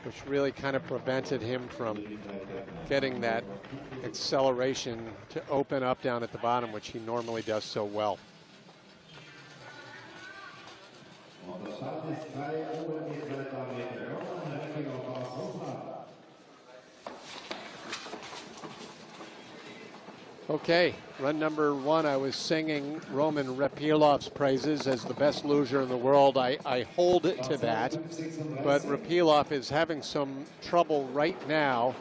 Speaker 1: which really kind of prevented him from getting that acceleration to open up down at the bottom, which he normally does so well. Okay, run number 1, I was singing Roman Repilov's praises as the best luger in the world. I hold to that, but Repilov is having some trouble right now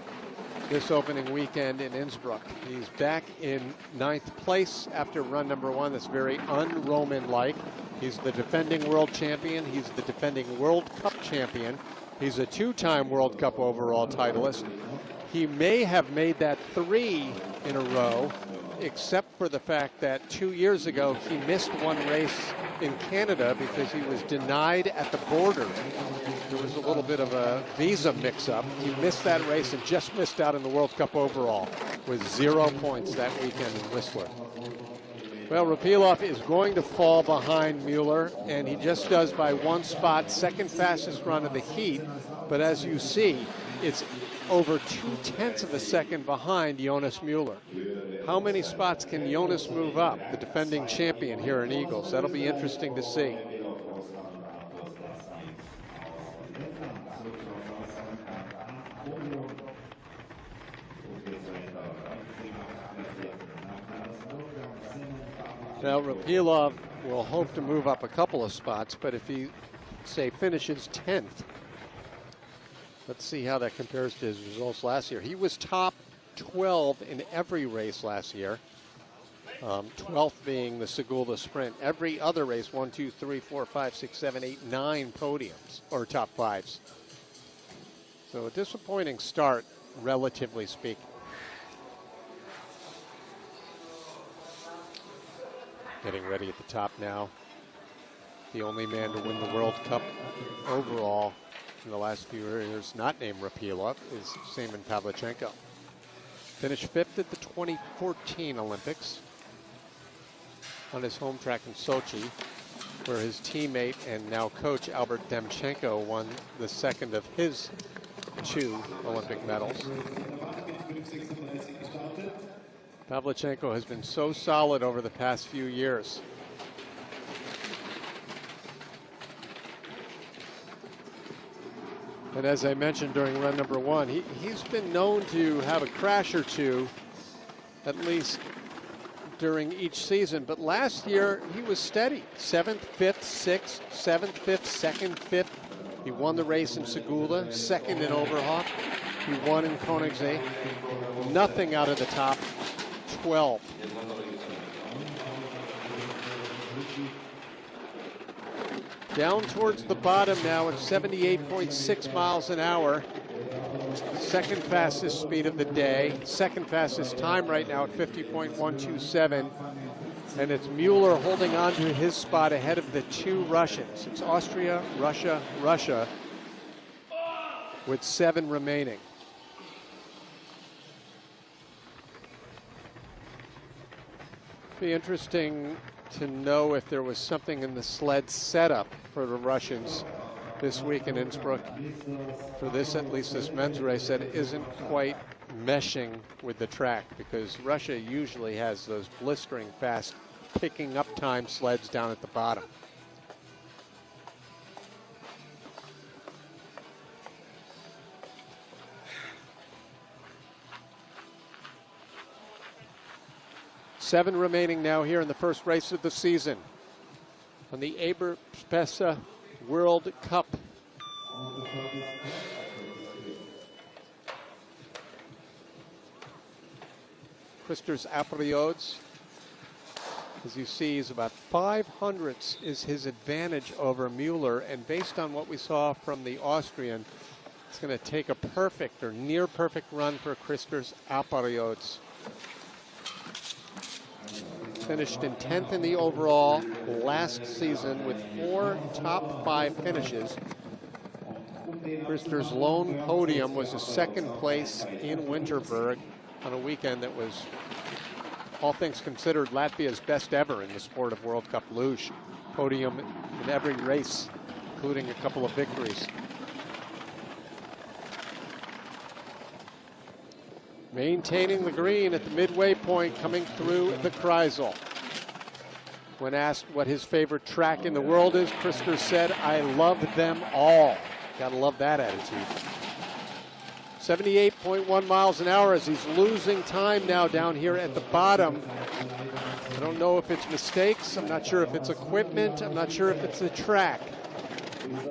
Speaker 1: this opening weekend in Innsbruck. He's back in 9th place after run number 1. That's very un-Roman-like. He's the defending world champion. He's the defending World Cup champion. He's a 2-time World Cup overall titleist. He may have made that 3 in a row, except for the fact that 2 years ago he missed one race in Canada because he was denied at the border. There was a little bit of a visa mix-up. He missed that race and just missed out in the World Cup overall with 0 points that weekend in Whistler. Well, Repilov is going to fall behind Mueller, and he just does by 1 spot, second fastest run of the heat. But as you see, it's over 0.2 of a second behind Jonas Mueller. How many spots can Jonas move up, the defending champion here in Eagles? That'll be interesting to see. Now, Repilov will hope to move up a couple of spots, but if he, say, finishes 10th, let's see how that compares to his results last year. He was top 12 in every race last year, 12th being the Segulda Sprint. Every other race, 1, 2, 3, 4, 5, 6, 7, 8, 9 podiums, or top 5s. So a disappointing start, relatively speaking. Getting ready at the top now. The only man to win the World Cup overall in the last few years, not named Repilov, is Semen Pavlichenko. Finished 5th at the 2014 Olympics on his home track in Sochi, where his teammate and now coach Albert Demchenko won the second of his 2 Olympic medals. Pavlichenko has been so solid over the past few years. And as I mentioned during run number 1, he's been known to have a crash or 2, at least during each season. But last year, he was steady. 7th, 5th, 6th, 7th, 5th, 2nd, 5th. He won the race in Segulda, 2nd in Oberhof. He won in Königssee. Nothing out of the top 12. Down towards the bottom now at 78.6 miles an hour. Second fastest speed of the day. Second fastest time right now at 50.127. And it's Mueller holding on to his spot ahead of the 2 Russians. It's Austria, Russia, Russia, with 7 remaining. Be interesting to know if there was something in the sled setup for the Russians this week in Innsbruck for this, at least this men's race, that isn't quite meshing with the track, because Russia usually has those blistering fast picking up time sleds down at the bottom. Seven remaining now here in the first race of the season on the Eberspächer World Cup. Christers Apriodes, as you see, is about 500ths is his advantage over Mueller, and based on what we saw from the Austrian, it's going to take a perfect or near perfect run for Christers Apriodes. Finished in 10th in the overall last season with 4 top 5 finishes. Christer's lone podium was a second place in Winterberg on a weekend that was, all things considered, Latvia's best ever in the sport of World Cup luge. Podium in every race, including a couple of victories. Maintaining the green at the midway point, coming through the Kreisel. When asked what his favorite track in the world is, Christer said, "I love them all." Gotta love that attitude. 78.1 miles an hour as he's losing time now down here at the bottom. I don't know if it's mistakes. I'm not sure if it's equipment. I'm not sure if it's the track.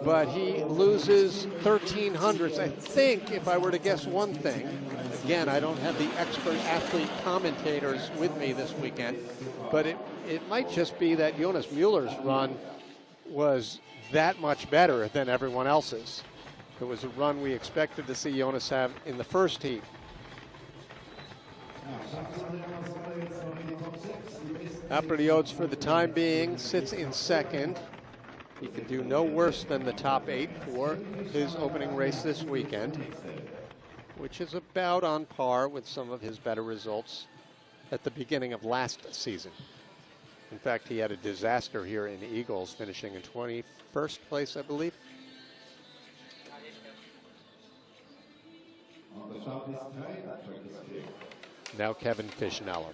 Speaker 1: But he loses 1300ths. I think, if I were to guess one thing, again, I don't have the expert athlete commentators with me this weekend, but it might just be that Jonas Mueller's run was that much better than everyone else's. It was a run we expected to see Jonas have in the first heat. Apriodes, for the time being, sits in second. He could do no worse than the top 8 for his opening race this weekend, which is about on par with some of his better results at the beginning of last season. In fact, he had a disaster here in Eagles, finishing in 21st place, I believe. Now Kevin Fischnauer,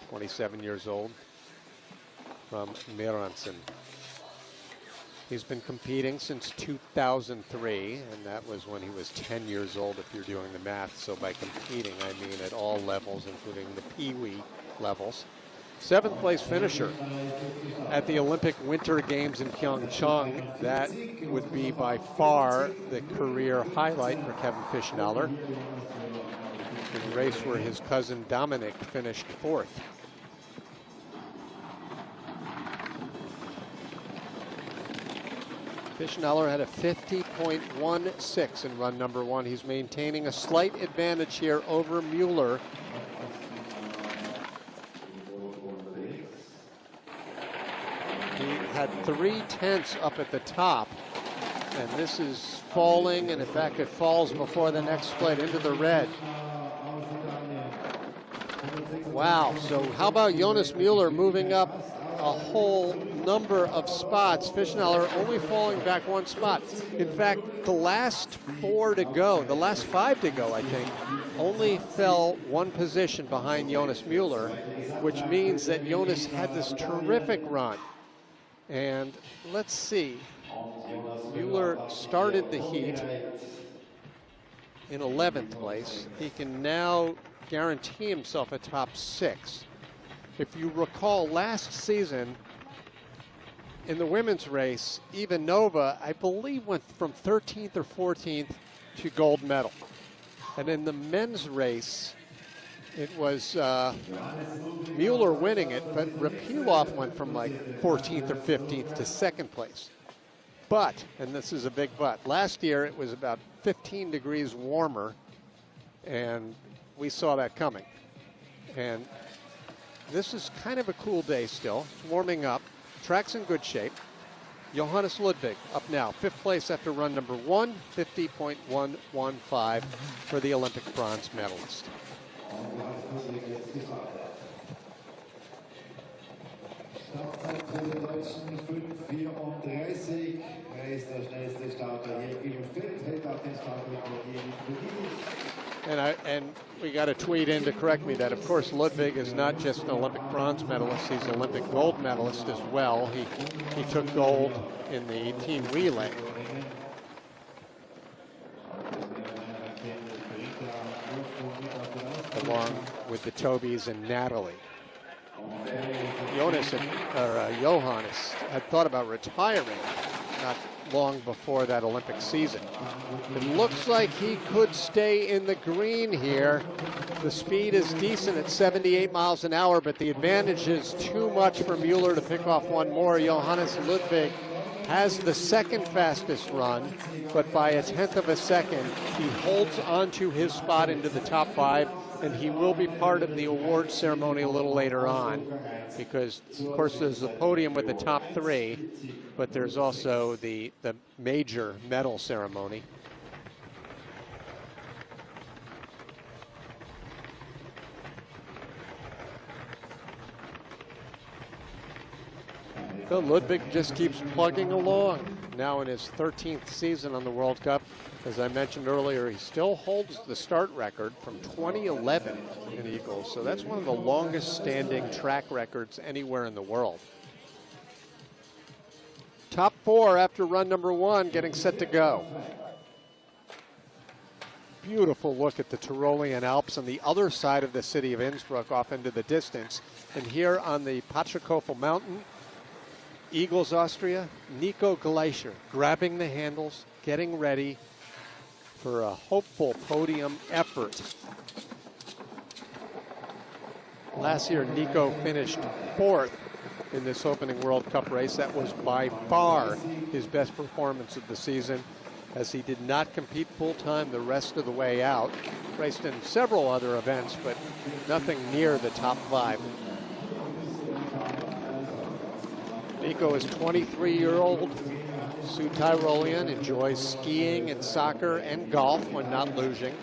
Speaker 1: 27 years old, from Meransen. He's been competing since 2003, and that was when he was 10 years old, if you're doing the math. So by competing, I mean at all levels, including the Pee-wee levels. 7th place finisher at the Olympic Winter Games in Pyeongchang. That would be by far the career highlight for Kevin Fischnauer, in a race where his cousin Dominic finished 4th. Fischnauer had a 50.16 in run number 1. He's maintaining a slight advantage here over Mueller. He had 3/10 up at the top, and this is falling, and in fact it falls before the next split into the red. Wow, so how about Jonas Mueller moving up a whole number of spots? Fischnauer only falling back 1 spot. In fact, the last 4 to go, the last 5 to go, I think, only fell 1 position behind Jonas Mueller, which means that Jonas had this terrific run. And let's see, Mueller started the heat in 11th place. He can now guarantee himself a top 6. If you recall last season in the women's race, Ivanova, I believe, went from 13th or 14th to gold medal. And in the men's race, it was Mueller winning it, but Rapilov went from like 14th or 15th to 2nd place. But, and this is a big but, last year it was about 15 degrees warmer, and we saw that coming. And this is kind of a cool day still. It's warming up. Track's in good shape. Johannes Ludwig up now, 5th place after run number 1, 50.115 for the Olympic bronze medalist. And we got a tweet in to correct me that, of course, Ludwig is not just an Olympic bronze medalist, he's an Olympic gold medalist as well. He took gold in the team relay. Along with the Tobys and Natalie. Johannes had thought about retiring not long before that Olympic season. It looks like he could stay in the green here. The speed is decent at 78 miles an hour, but the advantage is too much for Mueller to pick off one more. Johannes Ludwig has the second fastest run, but by a tenth of a second, he holds onto his spot into the top 5, and he will be part of the award ceremony a little later on, because of course there's the podium with the top 3, but there's also the major medal ceremony. So Ludwig just keeps plugging along, now in his 13th season on the World Cup. As I mentioned earlier, he still holds the start record from 2011 in Eagles, so that's one of the longest standing track records anywhere in the world. Top 4 after run number 1, getting set to go. Beautiful look at the Tyrolean Alps on the other side of the city of Innsbruck, off into the distance. And here on the Patrickhofer Mountain, Eagles Austria, Nico Gleicher grabbing the handles, getting ready for a hopeful podium effort. Last year, Nico finished 4th in this opening World Cup race. That was by far his best performance of the season, as he did not compete full-time the rest of the way out. Raced in several other events, but nothing near the top 5. Nico is 23-year-old Südtyrolean, enjoys skiing and soccer and golf when not luging.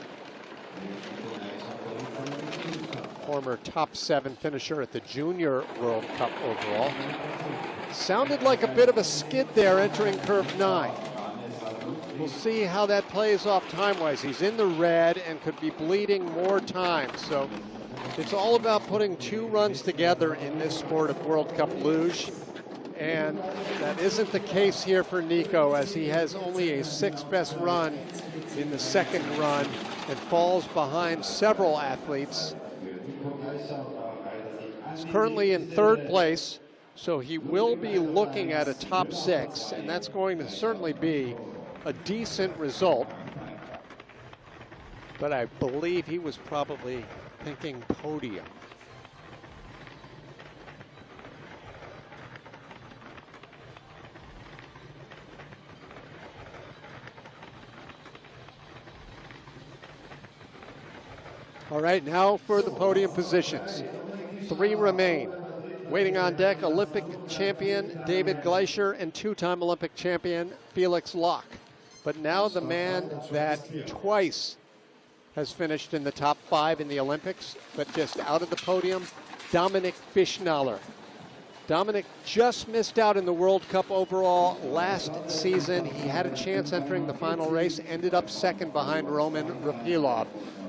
Speaker 1: Former top 7 finisher at the Junior World Cup overall. Sounded like a bit of a skid there entering curve 9. We'll see how that plays off time-wise. He's in the red and could be bleeding more time. So it's all about putting 2 runs together in this sport of World Cup luge. And that isn't the case here for Nico, as he has only a 6th best run in the second run and falls behind several athletes. He's currently in 3rd place, so he will be looking at a top 6, and that's going to certainly be a decent result. But I believe he was probably thinking podium. All right, now for the podium positions. 3 remain. Waiting on deck, Olympic champion David Gleicher and 2-time Olympic champion Felix Locke. But now the man that twice has finished in the top 5 in the Olympics, but just out of the podium, Dominik Fischnaller. Dominik just missed out in the World Cup overall last season. He had a chance entering the final race, ended up 2nd behind Roman Rapilov.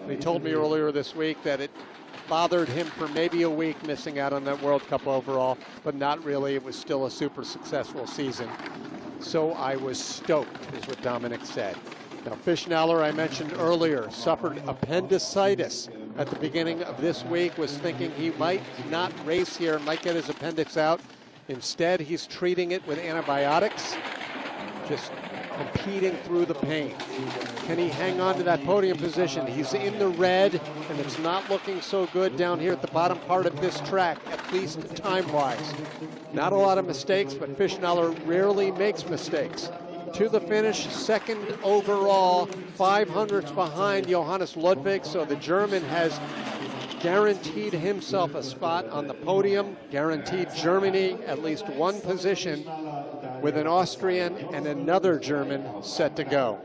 Speaker 1: He told me earlier this week that it bothered him for maybe a week missing out on that World Cup overall, but not really. It was still a super successful season. So I was stoked, is what Dominik said. Now, Fischnaller, I mentioned earlier, suffered appendicitis at the beginning of this week, was thinking he might not race here, might get his appendix out. Instead, he's treating it with antibiotics, just competing through the pain. Can he hang on to that podium position? He's in the red, and it's not looking so good down here at the bottom part of this track, at least time-wise. Not a lot of mistakes, but Fischnaller rarely makes mistakes. To the finish, 2nd overall, 500ths behind Johannes Ludwig, so the German has guaranteed himself a spot on the podium, guaranteed Germany at least 1 position, with an Austrian and another German set to go.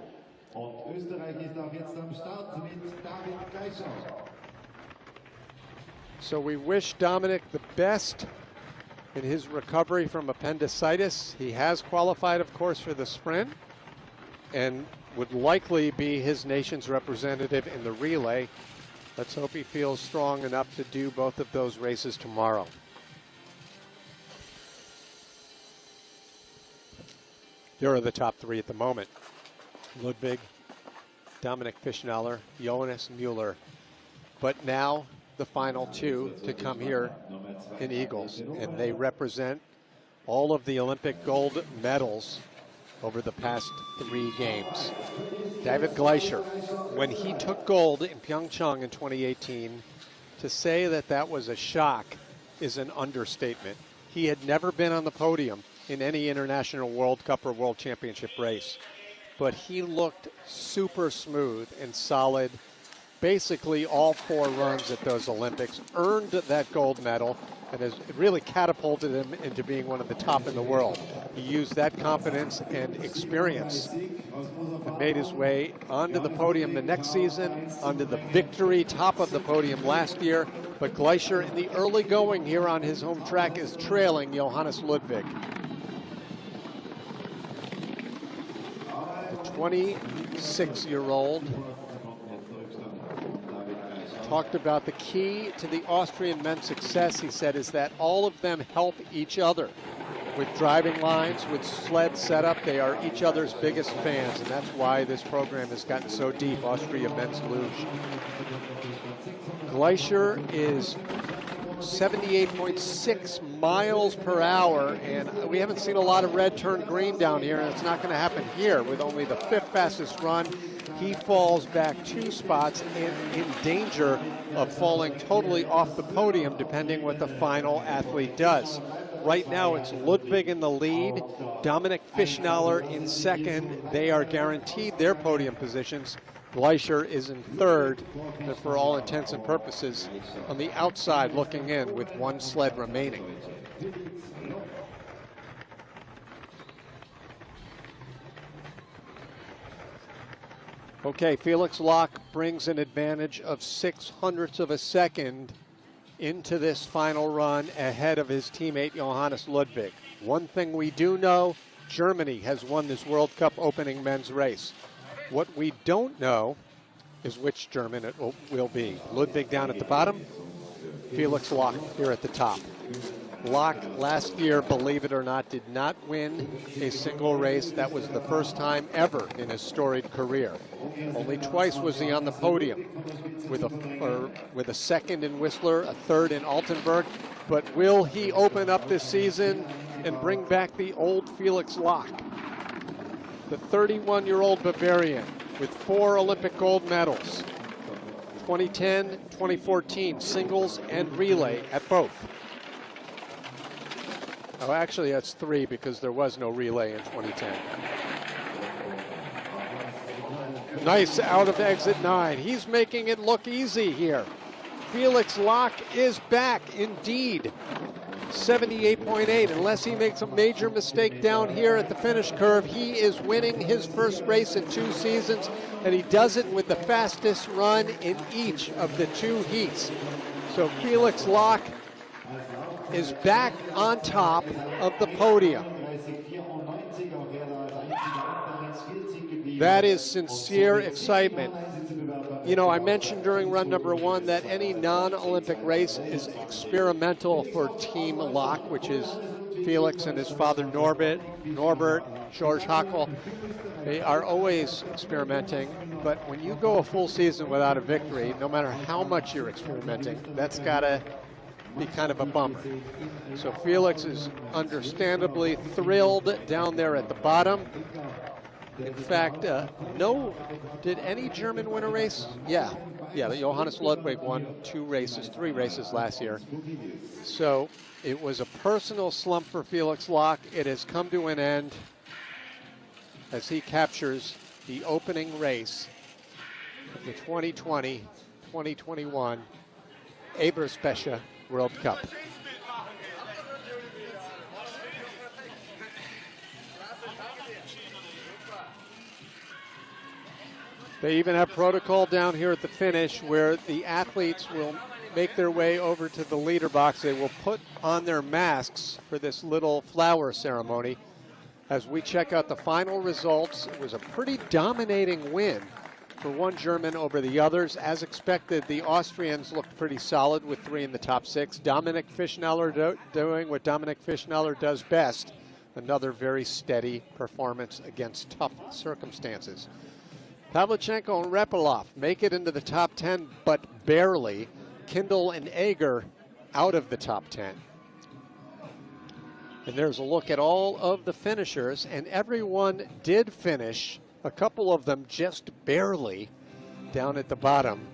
Speaker 1: So we wish Dominik the best in his recovery from appendicitis. He has qualified, of course, for the sprint. and would likely be his nation's representative in the relay. Let's hope he feels strong enough to do both of those races tomorrow. Here are the top three at the moment. Ludwig, Dominic Fischnaller, Jonas Müller. But now the final two to come here in Eagles, and they represent all of the Olympic gold medals over the past 3 games. David Gleicher, when he took gold in Pyeongchang in 2018, to say that that was a shock is an understatement. He had never been on the podium in any international World Cup or World Championship race, but he looked super smooth and solid. Basically all 4 runs at those Olympics, earned that gold medal, and has really catapulted him into being one of the top in the world. He used that confidence and experience and made his way onto the podium the next season, onto the victory top of the podium last year. But Gleicher in the early going here on his home track is trailing Johannes Ludwig. The 26-year-old talked about the key to the Austrian men's success, he said, is that all of them help each other. With driving lines, with sled setup, they are each other's biggest fans, and that's why this program has gotten so deep, Austria Men's Luge. Gleicher is 78.6 miles per hour, and we haven't seen a lot of red turn green down here, and it's not going to happen here. With only the 5th fastest run, he falls back 2 spots and in danger of falling totally off the podium, depending what the final athlete does. Right now, it's Ludwig in the lead, Dominic Fischnaller in second. They are guaranteed their podium positions. Gleicher is in third, and for all intents and purposes, on the outside looking in with 1 sled remaining. Okay, Felix Locke brings an advantage of 0.06 of a second into this final run ahead of his teammate Johannes Ludwig. One thing we do know, Germany has won this World Cup opening men's race. What we don't know is which German it will be. Ludwig down at the bottom, Felix Locke here at the top. Locke last year, believe it or not, did not win a single race. That was the first time ever in his storied career. Only twice was he on the podium, with a second in Whistler, a third in Altenburg. But will he open up this season and bring back the old Felix Locke? The 31-year-old Bavarian with 4 Olympic gold medals, 2010, 2014, singles and relay at both. Oh, actually, that's 3 because there was no relay in 2010. Nice out of exit 9. He's making it look easy here. Felix Locke is back, indeed. 78.8. Unless he makes a major mistake down here at the finish curve, he is winning his first race in 2 seasons, and he does it with the fastest run in each of the 2 heats. So Felix Locke is back on top of the podium. That is sincere excitement. You know, I mentioned during run number 1 that any non-Olympic race is experimental for Team Locke, which is Felix and his father Norbert, and George Hackel. They are always experimenting, but when you go a full season without a victory, no matter how much you're experimenting, that's got to be kind of a bummer. So Felix is understandably thrilled down there at the bottom. In fact, did any German win a race? Yeah, Johannes Ludwig won 3 races last year. So it was a personal slump for Felix Locke. It has come to an end as he captures the opening race of the 2020-2021 Eberspecher World Cup. They even have protocol down here at the finish where the athletes will make their way over to the leader box. They will put on their masks for this little flower ceremony. As we check out the final results, it was a pretty dominating win for one German over the others. As expected, the Austrians looked pretty solid with 3 in the top 6. Dominik Fischneller doing what Dominik Fischneller does best, another very steady performance against tough circumstances. Pavlichenko and Repelov make it into the top 10, but barely. Kindle and Ager out of the top 10. And there's a look at all of the finishers, and everyone did finish, a couple of them just barely down at the bottom.